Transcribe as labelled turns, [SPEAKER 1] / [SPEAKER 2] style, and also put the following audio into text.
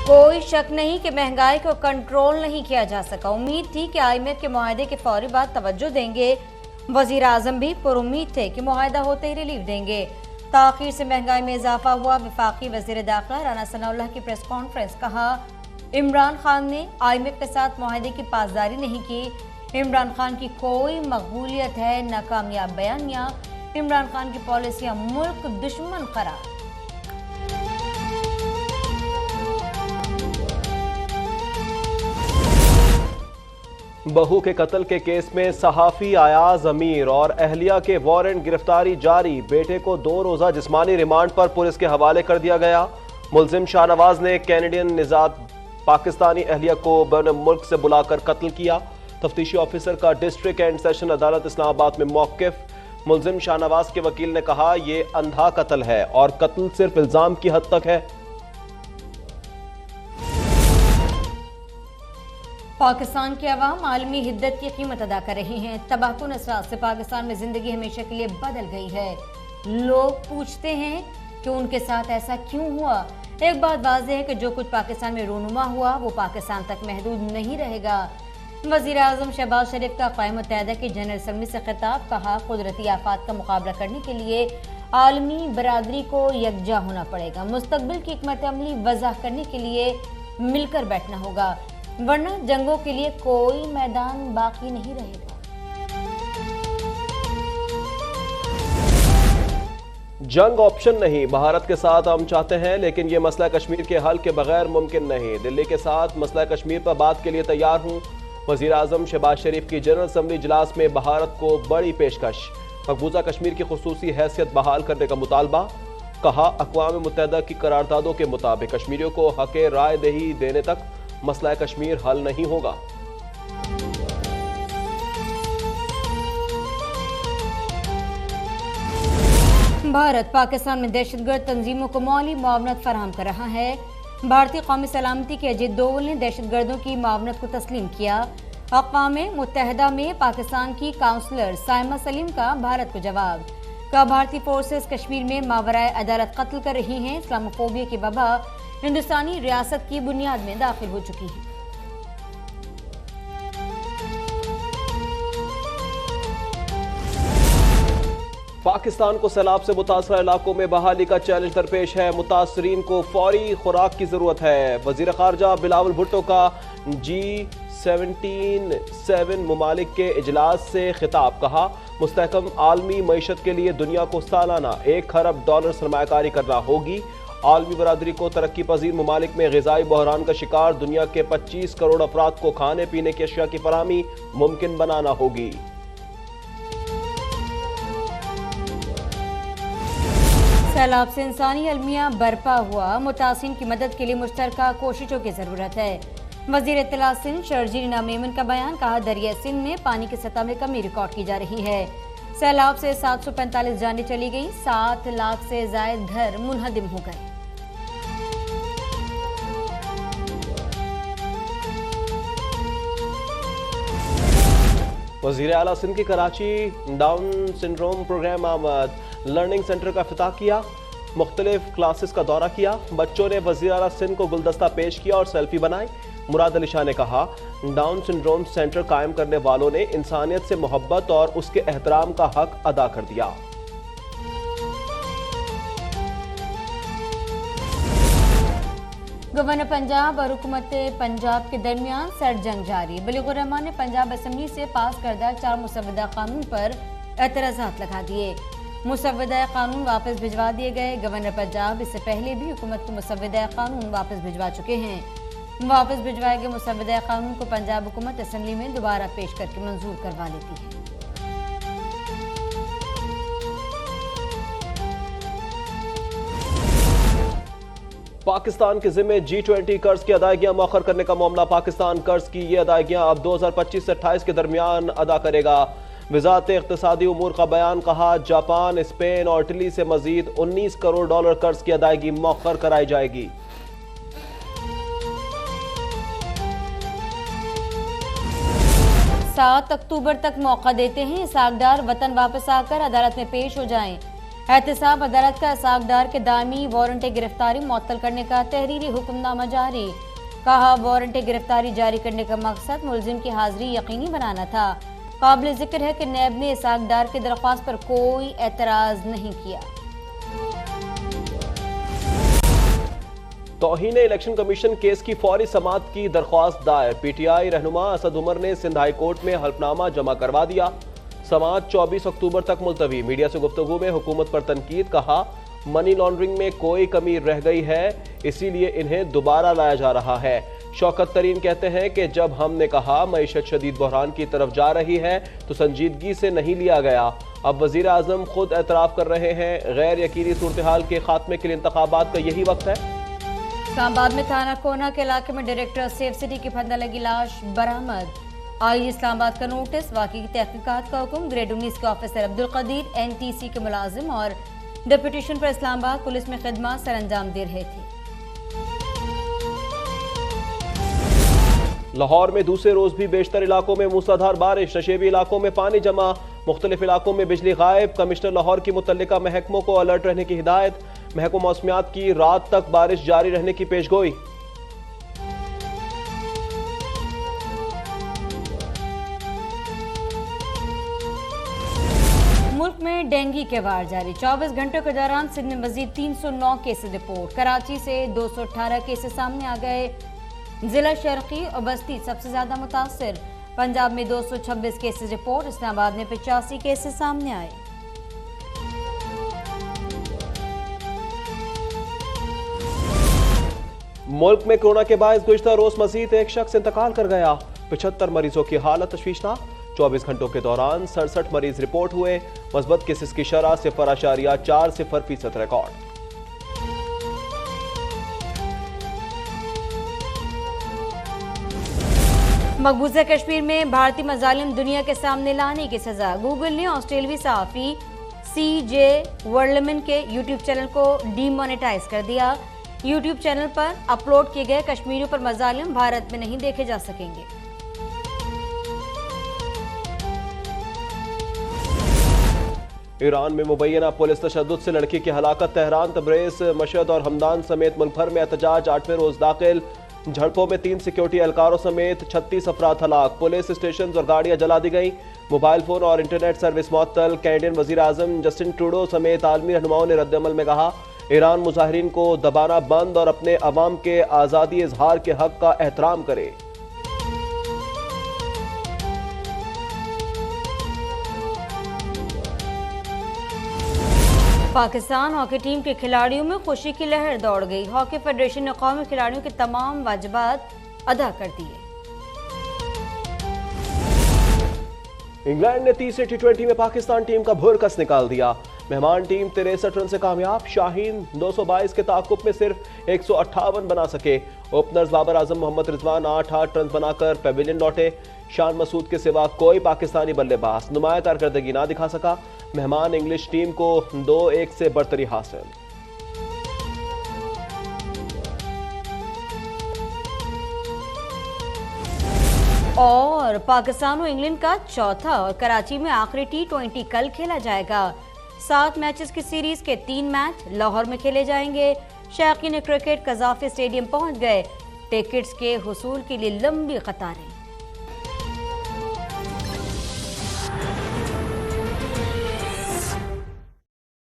[SPEAKER 1] कोई शक नहीं कि महंगाई को कंट्रोल नहीं किया जा सका। उम्मीद थी कि IMF के मुआहदे के फौरी बाद तवज्जो देंगे। वजीर आजम भी पुरुम्मीद थे कि मुआहदा होते ही रिलीफ देंगे। ताखीर से महंगाई में इजाफा हुआ। वफाकी वजीर दाखिला राना सनाउल्लाह की प्रेस कॉन्फ्रेंस। कहा, इमरान खान ने IMF के साथ मुआहदे की पासदारी नहीं की। इमरान खान की कोई मकबूलियत है नाकामयाब बयानियां। इमरान खान की पॉलिसियां मुल्क दुश्मन करार।
[SPEAKER 2] बहू के कत्ल के केस में सहाफी अयाज अमीर और अहलिया के वारंट गिरफ्तारी जारी। बेटे को 2 रोजा जिस्मानी रिमांड पर पुलिस के हवाले कर दिया गया। मुलजिम शाहनवाज ने कैनेडियन निजात पाकिस्तानी अहलिया को बैन मुल्क से बुलाकर कत्ल किया। तफ्तीशी ऑफिसर का डिस्ट्रिक्ट एंड सेशन अदालत इस्लामाबाद में मौकिफ। मुलजिम शाहनवाज के वकील ने कहा, यह अंधा कत्ल है और कत्ल सिर्फ इल्जाम की हद तक है।
[SPEAKER 1] पाकिस्तान के अवाम आलमी हिद्दत की कीमत अदा कर रही हैं। तबाहकुन असरात से पाकिस्तान में जिंदगी हमेशा के लिए बदल गई है। लोग पूछते हैं कि उनके साथ ऐसा क्यों हुआ। एक बात वाज़ेह है कि जो कुछ पाकिस्तान में रूनुमा हुआ वो पाकिस्तान तक महदूद नहीं रहेगा। वज़ीर आज़म शहबाज शरीफ का क़ौम मुत्तहिदा की जनरल असम्बली से खिताब। कहा, कुदरती आफात का मुकाबला करने के लिए आलमी बरादरी को यकजा होना पड़ेगा। मुस्तकबिल की हिकमत अमली वज़ाह करने के लिए मिलकर बैठना होगा, वरना जंगों के लिए कोई मैदान बाकी नहीं रहेगा।
[SPEAKER 2] जंग ऑप्शन नहीं, भारत के साथ हम चाहते हैं, लेकिन यह मसला कश्मीर के हल के बगैर मुमकिन नहीं। दिल्ली के साथ मसला कश्मीर पर बात के लिए तैयार हूं। वज़ीर आज़म शहबाज शरीफ की जनरल असम्बली इजलास में भारत को बड़ी पेशकश। मकबूजा कश्मीर की खुसूसी हैसियत बहाल करने का मुतालबा। कहा, अक़वाम मुत्तहिदा की करारदादों के मुताबिक कश्मीरियों को हक़ राय दही देने तक मसला कश्मीर हल नहीं होगा।
[SPEAKER 1] भारत पाकिस्तान में दहशतगर्द तंजीमों को माली मुआवनत फराहम कर रहा है। भारतीय कौमी सलामती के अजीत डोवल ने दहशतगर्दों की मुआवनत को तस्लीम किया। अक़वाम मुत्तहिदा में पाकिस्तान की काउंसलर साइमा सलीम का भारत को जवाब। का भारतीय फोर्सेस कश्मीर में मावराए अदालत कत्ल कर रही हैं। इस्लामोफोबिया की वबा हिंदुस्तानी रियासत की बुनियाद में दाखिल हो चुकी है।
[SPEAKER 2] पाकिस्तान को सैलाब से मुतासरा इलाकों में बहाली का चैलेंज दरपेश है। मुतासरीन को फौरी खुराक की जरूरत है। वजीर खारजा बिलावल भुट्टो का G77 मुमालिक के इजलास से खिताब। कहा, मुस्तहकम आलमी मईशत के लिए दुनिया को सालाना $1 खरब सरमायाकारी करना होगी। आलमी बरादरी को तरक्की पजीर ममालिक में ग़िज़ाई बहरान का शिकार दुनिया के 25 करोड़ अफराद को खाने पीने की अशिया की फराहमी मुमकिन बनाना होगी।
[SPEAKER 1] सैलाब से इंसानी अलमिया बरपा हुआ। मुतासिन की मदद के लिए मुश्तरका कोशिशों की जरूरत है। वजीर इत्तला सिंध शर्जील नामेमन का बयान। कहा, दरिया सिंध में पानी की सतह में कमी रिकॉर्ड की जा रही है। सैलाब से 745 जानें चली गई। 7 लाख से ज्यादा घर मुनहदिम हो गए।
[SPEAKER 2] वज़ीर आला सिंध की कराची डाउन सिंड्रोम प्रोग्राम आमद लर्निंग सेंटर का इफ्तिताह किया। मुख्तलिफ क्लासेस का दौरा किया। बच्चों ने वज़ीर आला सिंध को गुलदस्ता पेश किया और सेल्फी बनाई। मुराद अली शाह ने कहा, डाउन सिंड्रोम सेंटर कायम करने वालों ने इंसानियत से मोहब्बत और उसके एहतराम का हक अदा कर दिया।
[SPEAKER 1] गवर्नर पंजाब और हुकूमत पंजाब के दरमियान सर्द जंग जारी। बलीगुर रहमान ने पंजाब असम्बली से पास करदा 4 मुसव्वदा कानून पर एतराज़ात लगा दिए। मुसव्वदा कानून वापस भिजवा दिए गए। गवर्नर पंजाब इससे पहले भी हुकूमत को मुसव्वदा कानून वापस भिजवा चुके हैं। वापस भिजवाए गए मुसव्वदा कानून को पंजाब हुकूमत असम्बली में दोबारा पेश करके मंजूर करवा लेती है।
[SPEAKER 2] पाकिस्तान के जिम्मे G20 कर्ज की अदायगियां मौखर करने का मामला। पाकिस्तान कर्ज की ये अदायगियां अब 2025 से 28 के दरमियान अदा करेगा। वज़ारत इक़्तिसादी उमूर का बयान। कहा, जापान, स्पेन और इटली से मजीद $19 करोड़ कर्ज की अदायगी मौखर कराई जाएगी।
[SPEAKER 1] 7 अक्टूबर तक मौका देते हैं। सागदार वतन वापस आकर अदालत में पेश हो जाएं। एहतसाब अदालत का इसाकदार के दामी वारंट गिरफ्तारी मुअत्तल करने का तहरीरी हुक्मनामा जारी। कहा, वारंट गिरफ्तारी जारी करने का मकसद मुलजिम की हाजिरी यकीनी बनाना था। काबिल जिक्र है कि नैब ने इसाकदार की दरख्वास्त पर कोई एतराज नहीं किया।
[SPEAKER 2] तौहीन इलेक्शन कमीशन केस की फौरी समाअत की दरख्वास्त दायर। पीटीआई रहनुमा असद उमर ने सिंध हाई कोर्ट में हल्फनामा जमा करवा दिया। समाअत 24 अक्टूबर तक मुलतवी। मीडिया से गुफ्तगू में हुकूमत पर तनकीद। कहा, मनी लॉन्ड्रिंग में कोई कमी रह गई है, इसीलिए इन्हें दोबारा लाया जा रहा है। शौकत तरीन कहते हैं कि जब हमने कहा मईशत शदीद बहरान की तरफ जा रही है तो संजीदगी से नहीं लिया गया। अब वजीर आजम खुद एतराफ कर रहे हैं, गैर यकीनी सूरत हाल के खात्मे के लिए इंतखाबात का यही वक्त है।
[SPEAKER 1] इस्लामाबाद में थाना कोना के इलाके में डायरेक्टर सेफ सिटी की फंदा लगी लाश बरामद। आई इस्लामाबाद का नोटिस। वाकई की तहकीकात का हुक्म। ग्रेड 19 के ऑफिसर अब्दुल कदीर NTC के मुलाजिम और डिप्यूटेशन पर इस्लामाबाद पुलिस में खिदमत सर अंजाम दे रहे थे।
[SPEAKER 2] लाहौर में दूसरे रोज भी बेशतर इलाकों में मूसलाधार बारिश। नशेबी इलाकों में पानी जमा। मुख्तलिफ इलाकों में बिजली गायब। कमिश्नर लाहौर की मुतल्लिका महकमों को अलर्ट रहने की हिदायत। महकमा मौसमियात की रात तक बारिश जारी रहने की पेशगोई।
[SPEAKER 1] मुल्क में डेंगू के वार जारी। 24 घंटों के दौरान सिंध में मजीद 309 केसेस रिपोर्ट। कराची से 218 केसेस सामने आ गए। जिला शर्की और बस्ती सबसे ज्यादा मुतासिर। पंजाब में 226 केसेस रिपोर्ट। इस्लामाबाद में 85 केसेस सामने आए।
[SPEAKER 2] मुल्क में कोरोना के बायस गुज़िश्ता रोज मजीद एक शख्स इंतकाल कर गया। 75 मरीजों की हालत तशवीशनाक। 24 घंटों के दौरान 67 मरीज रिपोर्ट हुए। मस्बत केसेस की शरह 0.40% रिकॉर्ड।
[SPEAKER 1] मकबूजा कश्मीर में भारतीय मजालिम दुनिया के सामने लाने की सजा। गूगल ने ऑस्ट्रेलियाई सहाफी CJ वर्लमन के यूट्यूब चैनल को डीमोनेटाइज कर दिया। यूट्यूब चैनल पर अपलोड किए गए कश्मीरियों पर मजालिम भारत में नहीं देखे जा सकेंगे।
[SPEAKER 2] ईरान में मुबैना पुलिस तशद्दुद से लड़की की हलाकत। तेहरान, तब्रेज़, मशहद और हमदान समेत मुल्क भर में एहतजाज 8वें रोज दाखिल। झड़पों में 3 सिक्योरिटी एहलकारों समेत 36 अफराद हलाक। पुलिस स्टेशन और गाड़ियां जला दी गई। मोबाइल फोन और इंटरनेट सर्विस मुअत्तल। कैनेडियन वजीर आजम जस्टिन ट्रूडो समेत आलमी रहनुमाओं ने रद्दअमल में कहा, ईरान मुजाहिरीन को दबाना बंद और अपने अवाम के आज़ादी इजहार के हक का एहतराम करे।
[SPEAKER 1] पाकिस्तान हॉकी टीम के खिलाड़ियों में खुशी की लहर दौड़ गई। हॉकी फेडरेशन ने कौमी खिलाड़ियों के तमाम वाजिबात अदा कर दिए।
[SPEAKER 2] इंग्लैंड ने तीसरे T20 में पाकिस्तान टीम का भुरकस निकाल दिया। मेहमान टीम 63 रन से कामयाब। शाहीन 222 के ताकुब में सिर्फ 158 बना सके। ओपनर्स बाबर आजम, मोहम्मद रिजवान 8 रन बनाकर पेविलियन लौटे। शान मसूद के सिवा कोई पाकिस्तानी बल्लेबाज नुमाया कारकर्दगी ना दिखा सका। मेहमान इंग्लिश टीम को 2-1 से बढ़तरी हासिल।
[SPEAKER 1] और पाकिस्तान और इंग्लैंड का चौथा और कराची में आखिरी T20 कल खेला जाएगा। 7 मैचेस की सीरीज के 3 मैच लाहौर में खेले जाएंगे। शौकीन क्रिकेट कज़ाफी स्टेडियम पहुंच गए। टिकट्स के हुसूल के लिए लंबी कतारें।